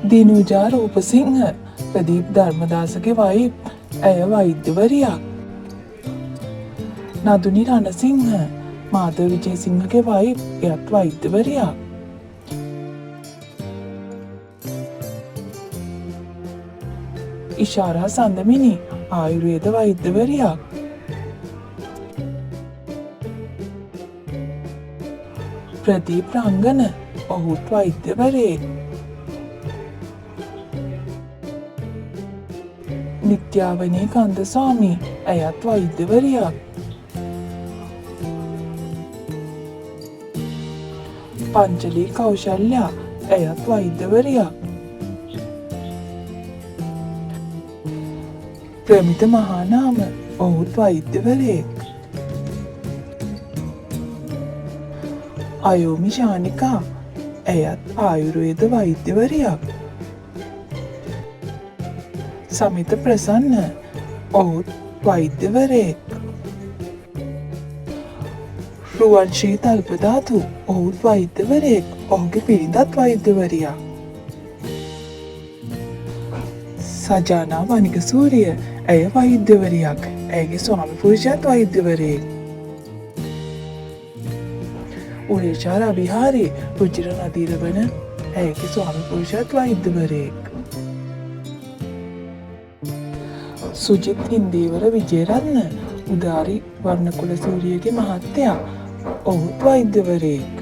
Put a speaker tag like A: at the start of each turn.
A: දිනුජා Rupasinghe Pradeep ධර්මදාසගේ wife ඇය වෛද්‍යවරියක්. Naduni Ranasinghe Madhava විජේසිංහගේ wife එයත් වෛද්‍යවරියක්. ඉෂාරා සඳමිනි ආයුර්වේද වෛද්‍යවරියක්. ප්‍රදීප් රංගන ඔහුත් වෛද්‍යවරයෙක්. නිත්‍යාවනී කන්දස්වාමී ඇයත් වෛද්‍යවරියක්. පංචලී කෞශල්‍යා ඇයත් වෛද්‍යවරියක්. ප්‍රමිත මහානාම ඔහුත් වෛද්‍යවරයෙක්. අයෝමි ශානිකා ඇයත් ආයුර්වේද වෛද්‍යවරියක්. සමිත ප්‍රසන්න ඔහුත් වෛද්‍යවරයෙක්. රුවන්ශ්‍රී තල්පධාතු ඔහුත් වෛද්‍යවරයෙක්. ඔහුගේ බිරිඳත් වෛද්‍යවරියක්. සජානා වනිගසූරිය ඇය වෛද්‍යවරියක්. ඇයගේ ස්වාමි පුරුෂයාත් වෛද්‍යවරයෙක්. උරේෂා රවිහාරි රුචිර නදීරවන ඇයගේ ස්වාමි පුරුෂයාත් වෛද්‍යවරයෙක්. සුජිත් හින්දීවර විජේරත්න උදාරි වර්ණකුලසූරියගේ මහත්තයා ඔහුත් වෛද්‍යවරයෙක්.